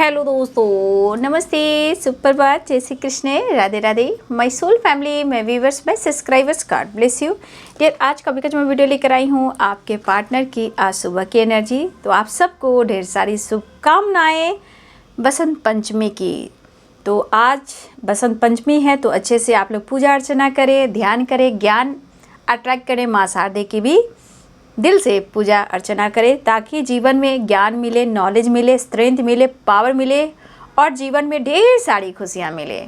Hello दोस्तों, नमस्ते, सुप्रभात, जय Shri Krishna, Radhe Radhe. My soul family, my viewers, my subscribers, God bless you dear. आज का मैं वीडियो लेकर आई हूँ आपके पार्टनर की आज सुबह की एनर्जी। तो आप सबको ढेर सारी शुभकामनाएं बसंत पंचमी की। तो आज बसंत पंचमी है, तो अच्छे से आप लोग पूजा अर्चना करें, ध्यान करें, ज्ञान अट्रैक्ट करें। माँ शारदे की भी दिल से पूजा अर्चना करें ताकि जीवन में ज्ञान मिले, नॉलेज मिले, स्ट्रेंथ मिले, पावर मिले और जीवन में ढेर सारी खुशियाँ मिले।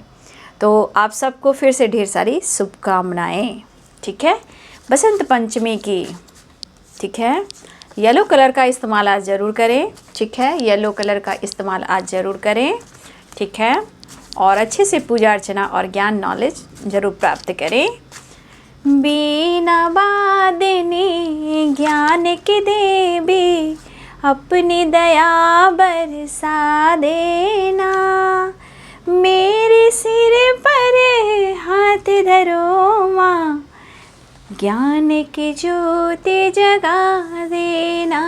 तो आप सबको फिर से ढेर सारी शुभकामनाएं, ठीक है, बसंत पंचमी की। ठीक है, येलो कलर का इस्तेमाल आज ज़रूर करें। ठीक है, येलो कलर का इस्तेमाल आज ज़रूर करें। ठीक है, और अच्छे से पूजा अर्चना और ज्ञान नॉलेज ज़रूर प्राप्त करें। बीना वादिनी ज्ञान की देवी, अपनी दया बरसा देना। मेरे सिर पर हाथ धरो माँ, ज्ञान की ज्योति जगा देना,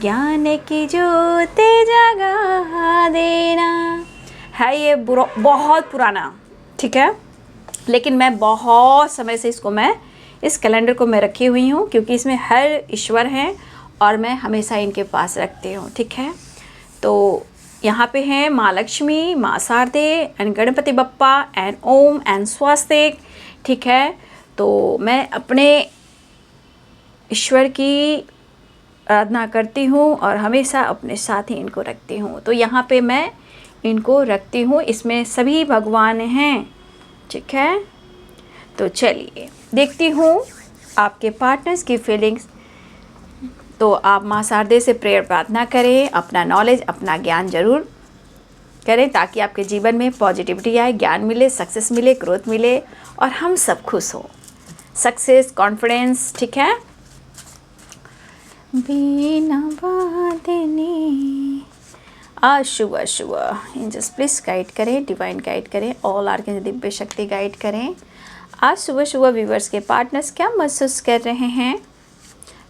ज्ञान की ज्योति जगा देना। है ये बहुत पुराना, ठीक है, लेकिन मैं बहुत समय से मैं इस कैलेंडर को मैं रखी हुई हूँ क्योंकि इसमें हर ईश्वर हैं और मैं हमेशा इनके पास रखती हूँ। ठीक है, तो यहाँ पे हैं माँ लक्ष्मी, माँ Sharde and Ganpati Bappa and Om and स्वास्तिक। ठीक है, तो मैं अपने ईश्वर की आराधना करती हूँ और हमेशा अपने साथ ही इनको रखती हूँ। तो यहाँ पे मैं इनको रखती हूँ, इसमें सभी भगवान हैं। ठीक है, तो चलिए देखती हूँ आपके पार्टनर्स की फीलिंग्स। तो आप माँ शारदे से प्रेयर प्रार्थना करें, अपना नॉलेज, अपना ज्ञान ज़रूर करें ताकि आपके जीवन में पॉजिटिविटी आए, ज्ञान मिले, सक्सेस मिले, ग्रोथ मिले और हम सब खुश हो, सक्सेस, कॉन्फिडेंस। ठीक है, बीना वादिनी आज शुभ शुभ एंजल्स प्लीज़ गाइड करें, डिवाइन गाइड करें, ऑल आर्केंजल दिव्य शक्ति गाइड करें। आज सुबह सुबह व्यूवर्स के पार्टनर्स क्या महसूस कर रहे हैं,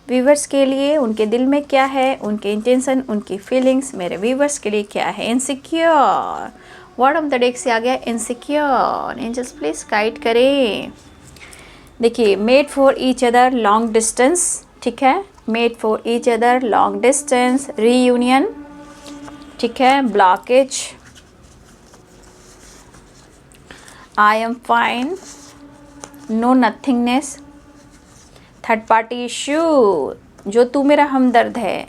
व्यूवर्स के लिए उनके दिल में क्या है, उनके इंटेंशन, उनकी फीलिंग्स मेरे व्यूवर्स के लिए क्या है। Insecure word of the day से आ गया इनसिक्योर। एंजल्स प्लीज़ गाइड करें। देखिए, made for each other long distance. ठीक है, made for each other long distance, reunion. ठीक है, blockage, I am fine, no nothingness, third party issue, जो तू मेरा हमदर्द है,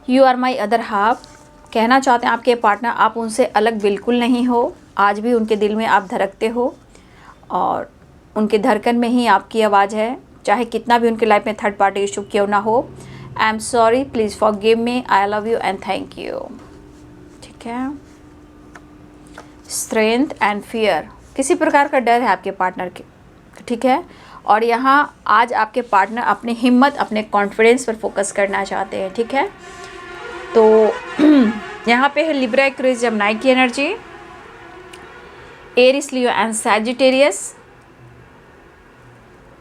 you are my other half. कहना चाहते हैं आपके पार्टनर आप उनसे अलग बिल्कुल नहीं हो, आज भी उनके दिल में आप धड़कते हो और उनके धड़कन में ही आपकी आवाज़ है, चाहे कितना भी उनके लाइफ में थर्ड पार्टी इश्यू क्यों ना हो। I am sorry, please forgive me, I love you and thank you. ठीक है, स्ट्रेंथ एंड फियर, किसी प्रकार का डर है आपके पार्टनर के। ठीक है, और यहाँ आज आपके पार्टनर अपनी हिम्मत, अपने कॉन्फिडेंस पर फोकस करना चाहते हैं। ठीक है, तो यहाँ पे है लिब्रा, एक्वेरियस, जेमिनी की energy, Aries, Leo and Sagittarius,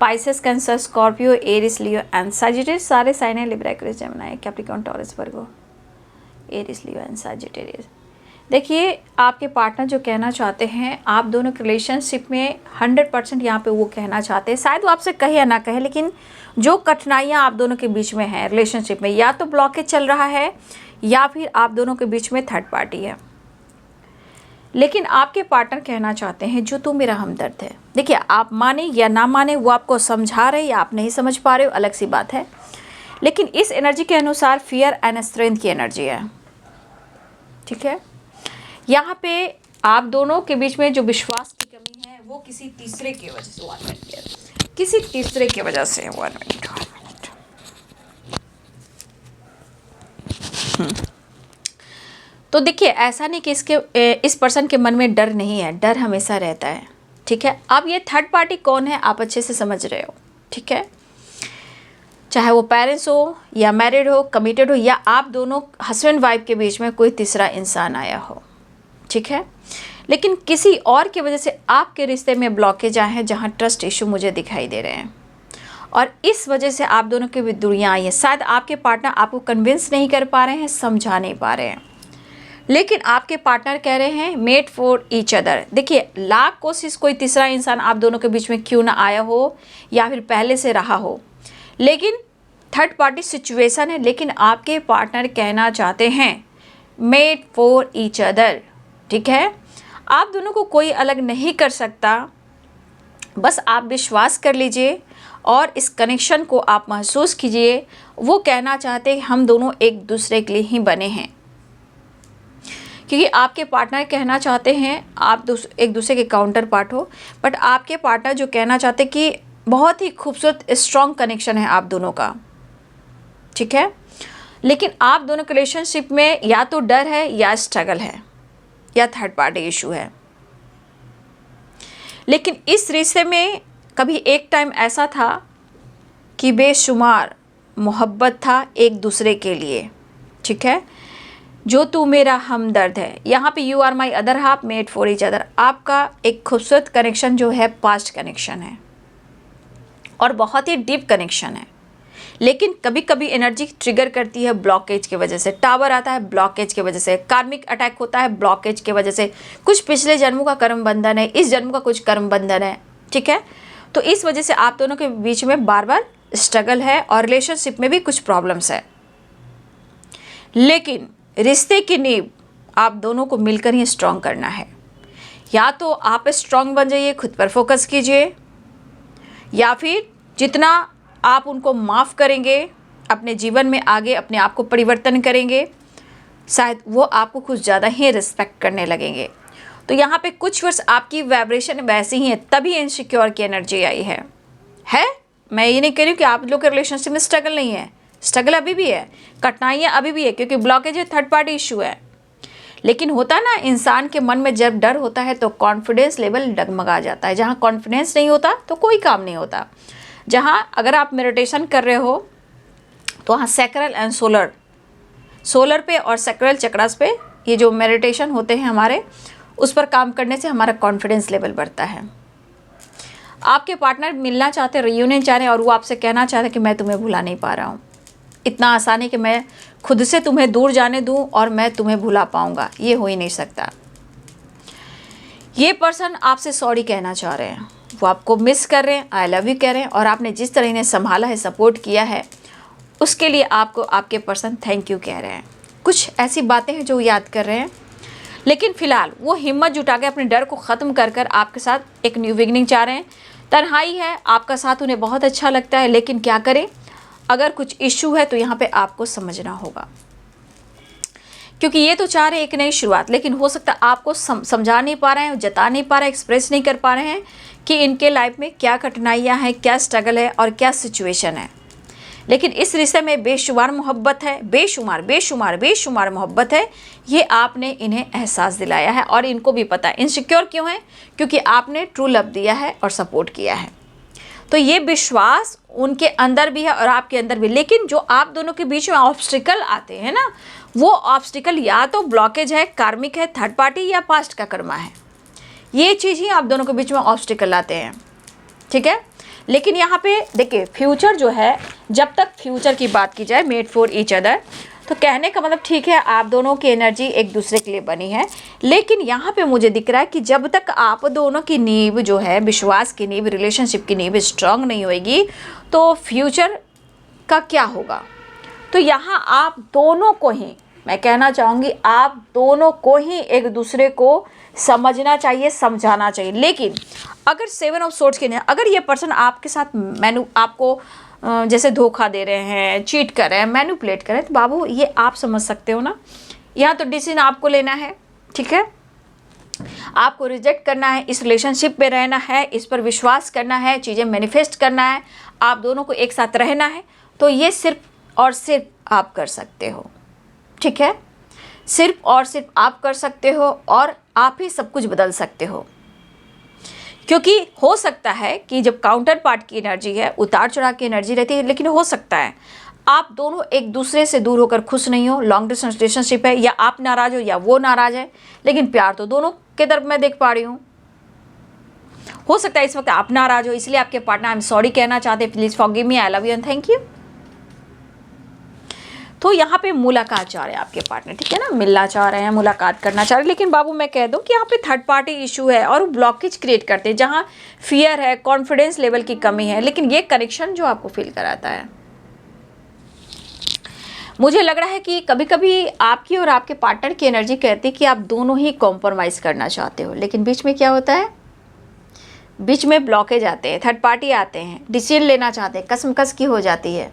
Pisces, Cancer, Scorpio, Aries, Leo and Sagittarius, सारे साइन है। Libra, Aquarius, Gemini, Capricorn, Taurus, Virgo, Aries, Leo and Sagittarius. देखिए, आपके पार्टनर जो कहना चाहते हैं, आप दोनों के रिलेशनशिप में 100% यहाँ पे वो कहना चाहते हैं, शायद वो आपसे कहे या ना कहे, लेकिन जो कठिनाइयाँ आप दोनों के बीच में हैं रिलेशनशिप में, या तो ब्लॉकेज चल रहा है या फिर आप दोनों के बीच में थर्ड पार्टी है, लेकिन आपके पार्टनर कहना चाहते हैं जो तू मेरा हमदर्द है। देखिए, आप माने या ना माने, वो आपको समझा रहे या आप नहीं समझ पा रहे हो, अलग सी बात है, लेकिन इस एनर्जी के अनुसार फियर एंड स्ट्रेंथ की एनर्जी है। ठीक है, यहाँ पे आप दोनों के बीच में जो विश्वास की कमी है वो किसी तीसरे की वजह से, 1 मिनट, किसी तीसरे की वजह से, 1 मिनट। तो देखिए, ऐसा नहीं कि इस पर्सन के मन में डर नहीं है, डर हमेशा रहता है। ठीक है, अब ये थर्ड पार्टी कौन है आप अच्छे से समझ रहे हो। ठीक है, चाहे वो पेरेंट्स हो या मैरिड हो, कमिटेड हो, या आप दोनों हस्बैंड वाइफ के बीच में कोई तीसरा इंसान आया हो। ठीक है, लेकिन किसी और की वजह से आपके रिश्ते में ब्लॉकेज आए हैं, जहाँ ट्रस्ट इशू मुझे दिखाई दे रहे हैं और इस वजह से आप दोनों की भी दूरियां आई हैं। शायद आपके पार्टनर आपको कन्विंस नहीं कर पा रहे हैं, समझा नहीं पा रहे हैं, लेकिन आपके पार्टनर कह रहे हैं मेड फॉर ईच अदर। देखिए, लाख कोशिश कोई तीसरा इंसान आप दोनों के बीच में क्यों ना आया हो या फिर पहले से रहा हो, लेकिन थर्ड पार्टी सिचुएशन है, लेकिन आपके पार्टनर कहना चाहते हैं मेड फॉर ईच अदर। ठीक है, आप दोनों को कोई अलग नहीं कर सकता, बस आप विश्वास कर लीजिए और इस कनेक्शन को आप महसूस कीजिए। वो कहना चाहते हैं हम दोनों एक दूसरे के लिए ही बने हैं, क्योंकि आपके पार्टनर कहना चाहते हैं आप एक दूसरे के काउंटर पार्ट हो, बट आपके पार्टनर जो कहना चाहते हैं कि बहुत ही खूबसूरत स्ट्रॉन्ग कनेक्शन है आप दोनों का। ठीक है, लेकिन आप दोनों के रिलेशनशिप में या तो डर है या स्ट्रगल है या थर्ड पार्टी इशू है। लेकिन इस रिश्ते में कभी एक टाइम ऐसा था कि बेशुमार मोहब्बत था एक दूसरे के लिए। ठीक है, जो तू मेरा हमदर्द है, यहाँ पे you are my other half made for each other. आपका एक खूबसूरत कनेक्शन जो है पास्ट कनेक्शन है और बहुत ही डीप कनेक्शन है, लेकिन कभी कभी एनर्जी ट्रिगर करती है ब्लॉकेज की वजह से। टावर आता है ब्लॉकेज की वजह से, कार्मिक अटैक होता है ब्लॉकेज की वजह से, कुछ पिछले जन्मों का कर्म बंधन है, इस जन्म का कुछ कर्म बंधन है। ठीक है, तो इस वजह से आप दोनों के बीच में बार बार स्ट्रगल है और रिलेशनशिप में भी कुछ प्रॉब्लम्स है। लेकिन रिश्ते की नींव आप दोनों को मिलकर ही स्ट्रॉन्ग करना है। या तो आप स्ट्रॉन्ग बन जाइए, खुद पर फोकस कीजिए, या फिर जितना आप उनको माफ़ करेंगे अपने जीवन में आगे अपने आप को परिवर्तन करेंगे, शायद वो आपको कुछ ज़्यादा ही रिस्पेक्ट करने लगेंगे। तो यहाँ पे कुछ वर्ष आपकी वाइब्रेशन वैसी ही है, तभी इनसिक्योर की एनर्जी आई है। मैं ये नहीं कह रही हूँ कि आप लोग के रिलेशनशिप में स्ट्रगल नहीं है, स्ट्रगल अभी भी है, कठिनाइयाँ अभी भी है, क्योंकि ब्लॉकेज है, थर्ड पार्टी इशू है। लेकिन होता है ना, इंसान के मन में जब डर होता है तो कॉन्फिडेंस लेवल डगमगा जाता है। जहाँ कॉन्फिडेंस नहीं होता तो कोई काम नहीं होता। जहाँ अगर आप मेडिटेशन कर रहे हो तो वहाँ सैक्रल एंड सोलर पे और सैक्रल चक्रास पे ये जो मेडिटेशन होते हैं हमारे, उस पर काम करने से हमारा कॉन्फिडेंस लेवल बढ़ता है। आपके पार्टनर मिलना चाहते हैं, रियूनियन चाह रहे हैं, और वो आपसे कहना चाहते हैं कि मैं तुम्हें भुला नहीं पा रहा हूँ, इतना आसानी कि मैं खुद से तुम्हें दूर जाने दूँ और मैं तुम्हें भुला पाऊँगा, ये हो ही नहीं सकता। ये पर्सन आपसे सॉरी कहना चाह रहे हैं, वो आपको मिस कर रहे हैं, आई लव यू कह रहे हैं, और आपने जिस तरह इन्हें संभाला है, सपोर्ट किया है, उसके लिए आपको आपके पर्सन थैंक यू कह रहे हैं। कुछ ऐसी बातें हैं जो याद कर रहे हैं, लेकिन फ़िलहाल वो हिम्मत जुटा के अपने डर को ख़त्म कर कर आपके साथ एक न्यू बिगनिंग चाह रहे हैं। तन्हाई है, आपका साथ उन्हें बहुत अच्छा लगता है, लेकिन क्या करें, अगर कुछ इशू है तो यहाँ पे आपको समझना होगा, क्योंकि ये तो चाह रहे हैं एक नई शुरुआत, लेकिन हो सकता है आपको समझा नहीं पा रहे हैं, जता नहीं पा रहे हैं, एक्सप्रेस नहीं कर पा रहे हैं कि इनके लाइफ में क्या कठिनाइयाँ हैं, क्या स्ट्रगल है और क्या सिचुएशन है। लेकिन इस रिश्ते में बेशुमार मोहब्बत है, बेशुमार मोहब्बत है, ये आपने इन्हें एहसास दिलाया है। और इनको भी पता है इनसिक्योर क्यों है, क्योंकि आपने ट्रू लव दिया है और सपोर्ट किया है। तो ये विश्वास उनके अंदर भी है और आपके अंदर भी। लेकिन जो आप दोनों के बीच में ऑब्स्टिकल आते हैं ना, वो ऑब्स्टिकल या तो ब्लॉकेज है, कार्मिक है, थर्ड पार्टी या पास्ट का कर्मा है। ये चीज़ ही आप दोनों के बीच में ऑब्स्टिकल आते हैं। ठीक है, लेकिन यहाँ पे देखिए, फ्यूचर जो है, जब तक फ्यूचर की बात की जाए, मेड फॉर ईच अदर, तो कहने का मतलब ठीक है, आप दोनों की एनर्जी एक दूसरे के लिए बनी है। लेकिन यहाँ पे मुझे दिख रहा है कि जब तक आप दोनों की नींव जो है, विश्वास की नींव, रिलेशनशिप की नींव स्ट्रांग नहीं होएगी, तो फ्यूचर का क्या होगा। तो यहाँ आप दोनों को ही, मैं कहना चाहूँगी, आप दोनों को ही एक दूसरे को समझना चाहिए, समझाना चाहिए। लेकिन अगर 7 ऑफ सोर्ड्स के नहीं, अगर ये पर्सन आपके साथ आपको जैसे धोखा दे रहे हैं, चीट कर रहे हैं, मैनिपुलेट कर रहे हैं, तो बाबू ये आप समझ सकते हो ना, यहाँ तो डिसीजन आपको लेना है। ठीक है, आपको रिजेक्ट करना है, इस रिलेशनशिप में रहना है, इस पर विश्वास करना है, चीज़ें मैनिफेस्ट करना है, आप दोनों को एक साथ रहना है। तो ये सिर्फ और सिर्फ आप कर सकते हो। ठीक है, सिर्फ और सिर्फ आप कर सकते हो और आप ही सब कुछ बदल सकते हो। क्योंकि हो सकता है कि जब काउंटर पार्ट की एनर्जी है, उतार चढ़ाव की एनर्जी रहती है, लेकिन हो सकता है आप दोनों एक दूसरे से दूर होकर खुश नहीं हो, लॉन्ग डिस्टेंस रिलेशनशिप है, या आप नाराज़ हो या वो नाराज़ है, लेकिन प्यार तो दोनों के तरफ मैं देख पा रही हूँ। हो सकता है इस वक्त आप नाराज हो, इसलिए आपके पार्टनर आई एम सॉरी कहना चाहते हैं, please forgive me, I love you and thank you. तो यहाँ पे मुलाकात चाह रहे हैं आपके पार्टनर, ठीक है ना, मिलना चाह रहे हैं, मुलाकात करना चाह रहे हैं। लेकिन बाबू मैं कह दूं कि यहाँ पे थर्ड पार्टी इशू है और ब्लॉकेज क्रिएट करते हैं, जहाँ फियर है, कॉन्फिडेंस लेवल की कमी है। लेकिन ये कनेक्शन जो आपको फील कराता है, मुझे लग रहा है कि कभी कभी आपकी और आपके पार्टनर की एनर्जी कहती है कि आप दोनों ही कॉम्प्रोमाइज करना चाहते हो, लेकिन बीच में क्या होता है, बीच में ब्लॉकेज आते हैं, थर्ड पार्टी आते हैं, डिसीजन लेना चाहते हैं, कसमकस की हो जाती है।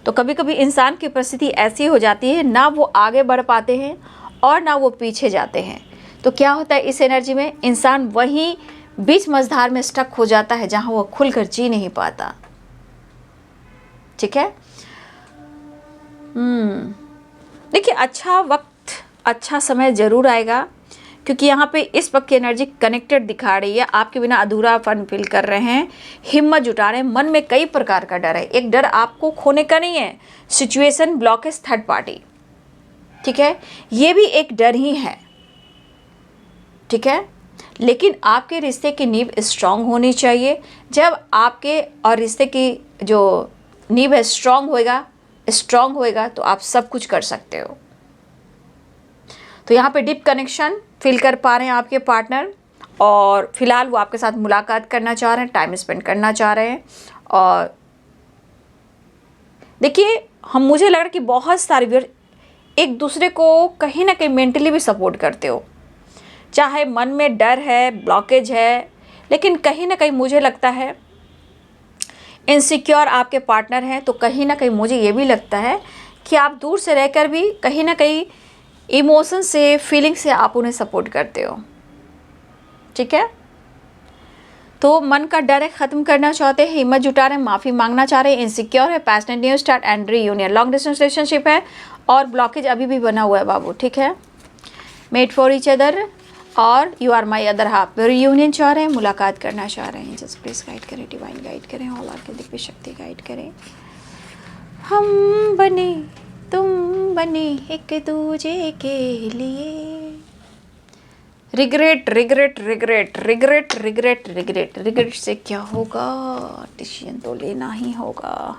तो कभी कभी इंसान की परिस्थिति ऐसी हो जाती है, ना वो आगे बढ़ पाते हैं और ना वो पीछे जाते हैं। तो क्या होता है इस एनर्जी में, इंसान वहीं बीच मझधार में स्टक हो जाता है, जहाँ वो खुलकर जी नहीं पाता। ठीक है, देखिए अच्छा वक्त, अच्छा समय ज़रूर आएगा, क्योंकि यहाँ पे इस वक्त की एनर्जी कनेक्टेड दिखा रही है। आपके बिना अधूरापन फील कर रहे हैं, हिम्मत जुटा रहे हैं, मन में कई प्रकार का डर है। एक डर आपको खोने का नहीं है, सिचुएशन, ब्लॉकेज, थर्ड पार्टी, ठीक है, ये भी एक डर ही है, ठीक है। लेकिन आपके रिश्ते की नींव स्ट्रांग होनी चाहिए। जब आपके और रिश्ते की जो नींव है स्ट्रांग होएगा तो आप सब कुछ कर सकते हो। तो यहाँ पे डीप कनेक्शन फील कर पा रहे हैं आपके पार्टनर, और फिलहाल वो आपके साथ मुलाकात करना चाह रहे हैं, टाइम स्पेंड करना चाह रहे हैं। और देखिए मुझे लग रहा है कि बहुत सारे व्यूअर एक दूसरे को कहीं ना कहीं मेंटली भी सपोर्ट करते हो, चाहे मन में डर है, ब्लॉकेज है, लेकिन कहीं ना कहीं मुझे लगता है इनसिक्योर आपके पार्टनर हैं। तो कहीं ना कहीं मुझे ये भी लगता है कि आप दूर से रहकर भी कहीं ना कहीं इमोशन से, फीलिंग से आप उन्हें सपोर्ट करते हो, ठीक है। तो मन का डर है, ख़त्म करना चाहते हैं, हिम्मत जुटा रहे हैं, माफ़ी मांगना चाह रहे हैं, इनसिक्योर है, passionate, new start and reunion, long distance relationship है और ब्लॉकेज अभी भी बना हुआ है बाबू, ठीक है। मेड फॉर ईच अदर और you are my other half, reunion चाह रहे हैं, मुलाकात करना चाह रहे हैं। जस्ट प्लीज गाइड करें, डिवाइन गाइड करें, ऑल आर के दिव्य शक्ति गाइड करें। हम बने, तुम बने एक दूजे के लिए। Regret regret regret regret regret regret regret से क्या होगा, डिसीजन तो लेना ही होगा।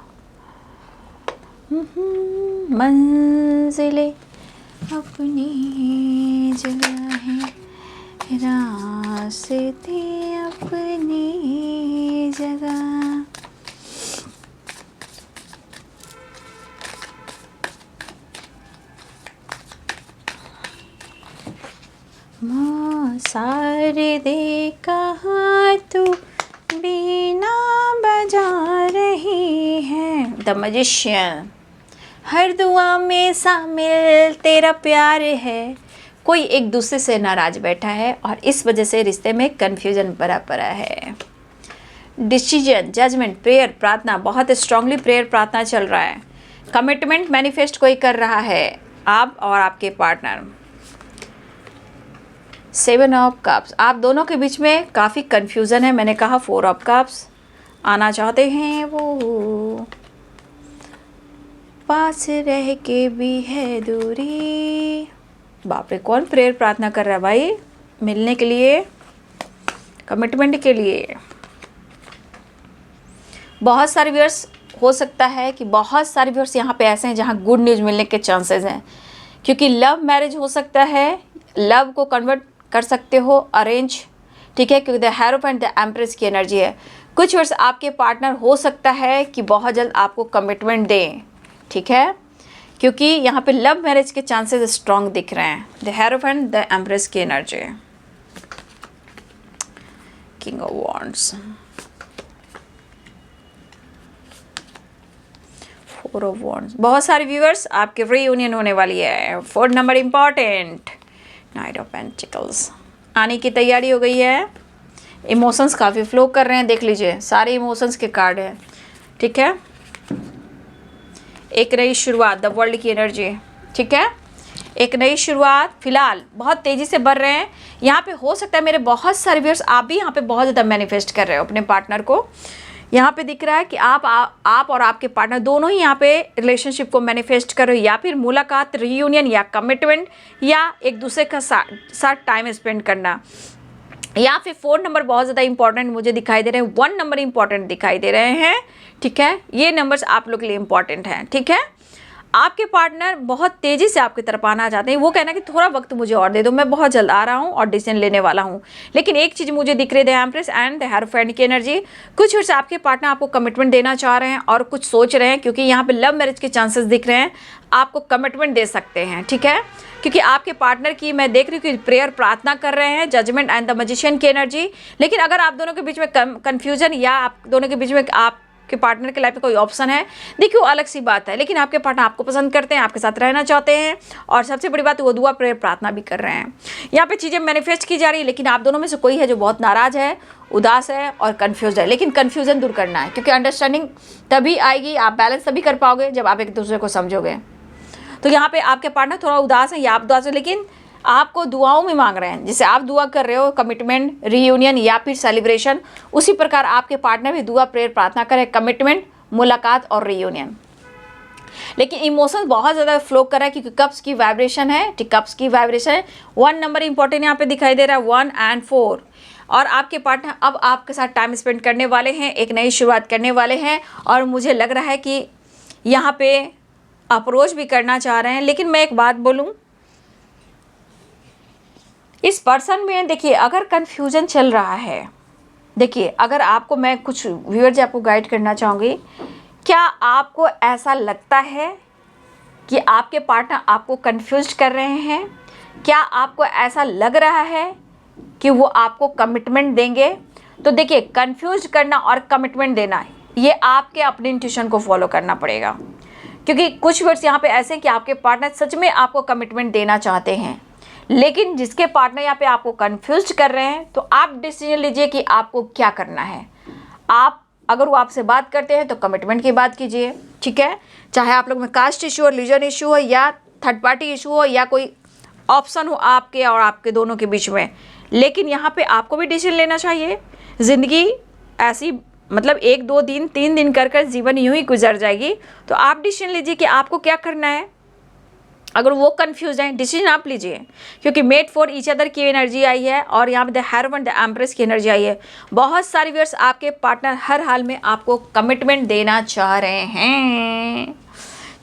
मंजिलें अपनी जगह है, रास्ते अपनी जगह। सारे दे कहाँ तू बीना बजा रही है, द मैजिशियन। हर दुआ में शामिल तेरा प्यार है। कोई एक दूसरे से नाराज बैठा है और इस वजह से रिश्ते में कन्फ्यूजन बना पड़ा है। डिसीजन, जजमेंट, प्रेयर, प्रार्थना, बहुत स्ट्रांगली प्रेयर प्रार्थना चल रहा है। कमिटमेंट मैनिफेस्ट कोई कर रहा है, आप और आपके पार्टनर। 7 ऑफ कप्स, आप दोनों के बीच में काफ़ी कन्फ्यूज़न है। मैंने कहा 4 ऑफ कप्स, आना चाहते हैं वो, पास रह के भी है दूरी। बाप रे, कौन प्रेयर प्रार्थना कर रहा है भाई, मिलने के लिए, कमिटमेंट के लिए। बहुत सारे व्यूअर्स, हो सकता है कि बहुत सारे व्यूअर्स यहाँ पे ऐसे हैं जहाँ गुड न्यूज़ मिलने के चांसेस हैं, क्योंकि लव मैरिज हो सकता है, लव को कन्वर्ट कर सकते हो अरेंज, ठीक है, क्योंकि द हेरोफेंट द एम्प्रेस की एनर्जी है। कुछ वर्ष आपके पार्टनर हो सकता है कि बहुत जल्द आपको कमिटमेंट दें, ठीक है, क्योंकि यहाँ पे लव मैरिज के चांसेस स्ट्रॉन्ग दिख रहे हैं। द हेरोफेंट द एम्प्रेस की energy, king of wands, 4 of wands. बहुत सारे व्यूअर्स आपके रीयूनियन होने वाली है। 4 number important, night of pentacles, आने की तैयारी हो गई है। इमोशंस काफ़ी फ्लो कर रहे हैं, देख लीजिए सारे इमोशंस के कार्ड हैं, ठीक है। एक नई शुरुआत, द वर्ल्ड की एनर्जी, ठीक है, एक नई शुरुआत फिलहाल बहुत तेज़ी से बढ़ रहे हैं। यहाँ पे हो सकता है मेरे बहुत सारे व्यूअर्स, आप भी यहाँ पे बहुत ज़्यादा मैनिफेस्ट कर रहे हो अपने पार्टनर को। यहाँ पे दिख रहा है कि आप और आपके पार्टनर दोनों ही यहाँ पे रिलेशनशिप को मैनिफेस्ट कर रहे हो, या फिर मुलाकात, रीयूनियन, या कमिटमेंट, या एक दूसरे का साथ टाइम स्पेंड करना। या फिर 4 नंबर बहुत ज़्यादा इंपॉर्टेंट मुझे दिखाई दे रहे हैं, 1 नंबर इंपॉर्टेंट दिखाई दे रहे हैं, ठीक है। ये नंबर्स आप लोग के लिए इंपॉर्टेंट हैं, ठीक है। आपके पार्टनर बहुत तेज़ी से आपकी तरफ आना चाहते हैं, वो कहना कि थोड़ा वक्त मुझे और दे दो, मैं बहुत जल्द आ रहा हूँ और डिसीजन लेने वाला हूँ। लेकिन एक चीज़ मुझे दिख रही है, the empress and the hierophant की एनर्जी, कुछ वर्ष आपके पार्टनर आपको कमिटमेंट देना चाह रहे हैं और कुछ सोच रहे हैं, क्योंकि यहाँ पे लव मैरिज के चांसेस दिख रहे हैं, आपको कमिटमेंट दे सकते हैं, ठीक है। क्योंकि आपके पार्टनर की मैं देख रही हूँ कि प्रेयर प्रार्थना कर रहे हैं, जजमेंट एंड द मैजिशियन की एनर्जी। लेकिन अगर आप दोनों के बीच में कन्फ्यूजन या आप दोनों के बीच में आपके पार्टनर के लाइफ में कोई ऑप्शन है, देखिए वो अलग सी बात है, लेकिन आपके पार्टनर आपको पसंद करते हैं, आपके साथ रहना चाहते हैं, और सबसे बड़ी बात वो दुआ प्रेयर प्रार्थना भी कर रहे हैं। यहाँ पे चीज़ें मैनिफेस्ट की जा रही है, लेकिन आप दोनों में से कोई है जो बहुत नाराज़ है, उदास है और कन्फ्यूज है। लेकिन कन्फ्यूज़न दूर करना है, क्योंकि अंडरस्टैंडिंग तभी आएगी, आप बैलेंस तभी कर पाओगे जब आप एक दूसरे को समझोगे। तो यहाँ पे आपके पार्टनर थोड़ा उदास है या आप उदास है, लेकिन आपको दुआओं में मांग रहे हैं। जैसे आप दुआ कर रहे हो कमिटमेंट, रीयूनियन या फिर सेलिब्रेशन, उसी प्रकार आपके पार्टनर भी दुआ प्रेयर प्रार्थना करें, कमिटमेंट, मुलाकात और रीयूनियन। लेकिन इमोशंस बहुत ज़्यादा फ्लो कर रहा है, क्योंकि कप्स की वाइब्रेशन है, ठीक, कप्स की वाइब्रेशन है। 1 नंबर इंपॉर्टेंट यहाँ पे दिखाई दे रहा है, 1 और 4। और आपके पार्टनर अब आपके साथ टाइम स्पेंड करने वाले हैं, एक नई शुरुआत करने वाले हैं, और मुझे लग रहा है कि यहाँ पे अप्रोच भी करना चाह रहे हैं। लेकिन मैं एक बात बोलूं, इस पर्सन में देखिए अगर कंफ्यूजन चल रहा है, देखिए अगर आपको मैं कुछ व्यूअर्स आपको गाइड करना चाहूँगी, क्या आपको ऐसा लगता है कि आपके पार्टनर आपको कंफ्यूज कर रहे हैं? क्या आपको ऐसा लग रहा है कि वो आपको कमिटमेंट देंगे? तो देखिए कंफ्यूज करना और कमिटमेंट देना, ये आपके अपने इंट्यूशन को फॉलो करना पड़ेगा, क्योंकि कुछ वर्ड्स यहाँ पे ऐसे हैं कि आपके पार्टनर सच में आपको कमिटमेंट देना चाहते हैं, लेकिन जिसके पार्टनर यहाँ पे आपको कंफ्यूज कर रहे हैं, तो आप डिसीजन लीजिए कि आपको क्या करना है। आप अगर वो आपसे बात करते हैं तो कमिटमेंट की बात कीजिए, ठीक है। चाहे आप लोग में कास्ट इशू हो, रिलीजन इशू हो, या थर्ड पार्टी इशू हो, या कोई ऑप्शन हो आपके और आपके दोनों के बीच में, लेकिन यहाँ पे आपको भी डिसीजन लेना चाहिए। ज़िंदगी ऐसी मतलब 1 2 दिन 3 दिन कर जीवन यूं ही गुजर जाएगी, तो आप डिसीजन लीजिए कि आपको क्या करना है। अगर वो कंफ्यूज हैं, डिसीजन आप लीजिए, क्योंकि मेड फॉर ईच अदर की एनर्जी आई है, और यहाँ पे द हेरोइन द एम्प्रेस की एनर्जी आई है। बहुत सारी व्यूअर्स आपके पार्टनर हर हाल में आपको कमिटमेंट देना चाह रहे हैं,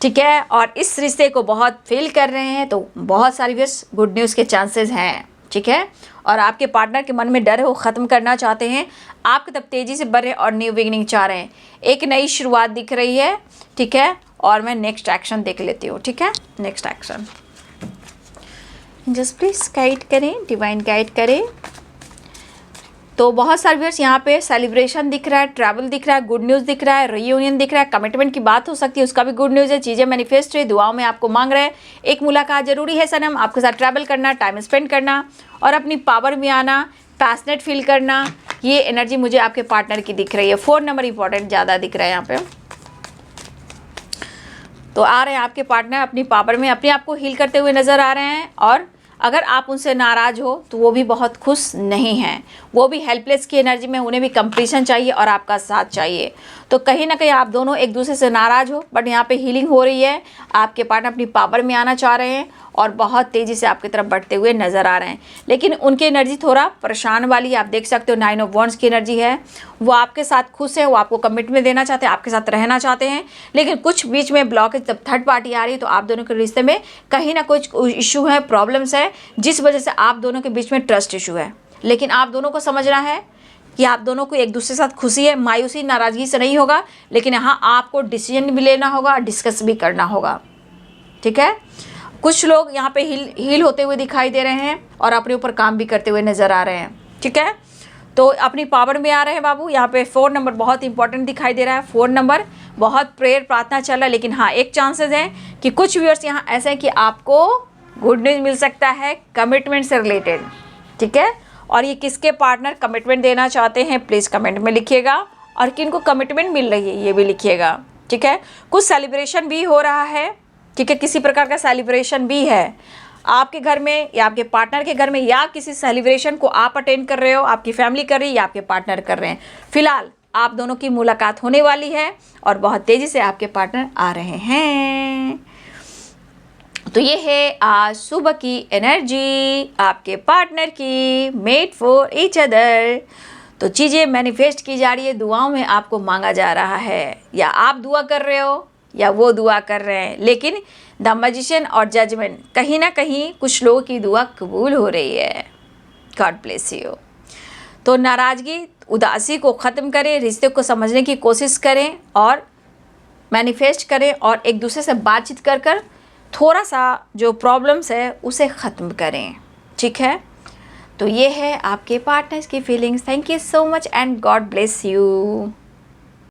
ठीक है, और इस रिश्ते को बहुत फील कर रहे हैं। तो बहुत सारी व्यूअर्स गुड न्यूज़ के चांसेस हैं, ठीक है। और आपके पार्टनर के मन में डर है, वो ख़त्म करना चाहते हैं, आपकी तरफ तेज़ी से बढ़े और न्यू बिगिनिंग चाह रहे हैं। एक नई शुरुआत दिख रही है, ठीक है। और मैं नेक्स्ट एक्शन देख लेती हूँ, ठीक है। Next action just please guide करें, डिवाइन गाइड करें। तो बहुत सारे व्यूअर्स यहाँ पे सेलिब्रेशन दिख रहा है, ट्रैवल दिख रहा है, गुड न्यूज़ दिख रहा है, रीयूनियन दिख रहा है, कमिटमेंट की बात हो सकती है, उसका भी गुड न्यूज़ है। चीज़ें मैनिफेस्ट हुई, दुआओं में आपको मांग रहे हैं। एक मुलाकात जरूरी है सनम, आपके साथ ट्रैवल करना, टाइम स्पेंड करना और अपनी पावर में आना, पैशनेट फील करना, ये एनर्जी मुझे आपके पार्टनर की दिख रही है। 4 नंबर इंपॉर्टेंट ज़्यादा दिख रहा है यहाँ पे। तो आ रहे हैं आपके पार्टनर अपनी पावर में, अपने आप को हील करते हुए नज़र आ रहे हैं। और अगर आप उनसे नाराज़ हो तो वो भी बहुत खुश नहीं हैं, वो भी हेल्पलेस की एनर्जी में, उन्हें भी कंप्लीशन चाहिए और आपका साथ चाहिए। तो कहीं ना कहीं आप दोनों एक दूसरे से नाराज़ हो, बट यहाँ पे हीलिंग हो रही है। आपके पार्टनर अपनी पावर में आना चाह रहे हैं और बहुत तेज़ी से आपकी तरफ बढ़ते हुए नज़र आ रहे हैं, लेकिन उनकी एनर्जी थोड़ा परेशान वाली, आप देख सकते हो 9 ऑफ वॉन्ड्स की एनर्जी है। वो आपके साथ खुश है, वो आपको कमिटमेंट देना चाहते हैं, आपके साथ रहना चाहते हैं, लेकिन कुछ बीच में ब्लॉकेज, जब थर्ड पार्टी आ रही है तो आप दोनों के रिश्ते में कहीं ना कुछ इशू है, प्रॉब्लम्स है, जिस वजह से आप दोनों के बीच में ट्रस्ट इशू है। लेकिन आप दोनों को समझना है कि आप दोनों को एक दूसरे के साथ खुशी है, मायूसी नाराज़गी से नहीं होगा, लेकिन यहाँ आपको डिसीजन भी लेना होगा, डिस्कस भी करना होगा, ठीक है। कुछ लोग यहाँ पे हील होते हुए दिखाई दे रहे हैं और अपने ऊपर काम भी करते हुए नज़र आ रहे हैं, ठीक है। तो अपनी पावर में आ रहे हैं बाबू। यहाँ पे 4 नंबर बहुत इंपॉर्टेंट दिखाई दे रहा है। 4 नंबर बहुत प्रेयर प्रार्थना चल रहा है, लेकिन हाँ एक चांसेस है कि कुछ व्यूअर्स यहाँ ऐसे हैं कि आपको गुड न्यूज़ मिल सकता है कमिटमेंट से रिलेटेड, ठीक है। और ये किसके पार्टनर कमिटमेंट देना चाहते हैं प्लीज़ कमेंट में लिखिएगा, और किनको कमिटमेंट मिल रही है ये भी लिखिएगा, ठीक है। कुछ सेलिब्रेशन भी हो रहा है, ठीक है, किसी प्रकार का सेलिब्रेशन भी है आपके घर में या आपके पार्टनर के घर में, या किसी सेलिब्रेशन को आप अटेंड कर रहे हो, आपकी फैमिली कर रही है या आपके पार्टनर कर रहे हैं। फिलहाल आप दोनों की मुलाकात होने वाली है और बहुत तेज़ी से आपके पार्टनर आ रहे हैं। तो ये है आज सुबह की एनर्जी आपके पार्टनर की, मेड फॉर ईच अदर। तो चीज़ें मैनिफेस्ट की जा रही है, दुआओं में आपको मांगा जा रहा है, या आप दुआ कर रहे हो या वो दुआ कर रहे हैं, लेकिन द मैजिशियन और जजमेंट कहीं ना कहीं कुछ लोगों की दुआ कबूल हो रही है। God bless you. तो नाराज़गी, उदासी को ख़त्म करें, रिश्ते को समझने की कोशिश करें और मैनिफेस्ट करें और एक दूसरे से बातचीत कर कर थोड़ा सा जो प्रॉब्लम्स है उसे ख़त्म करें, ठीक है। तो ये है आपके पार्टनर्स की feelings. Thank you so much and God bless you.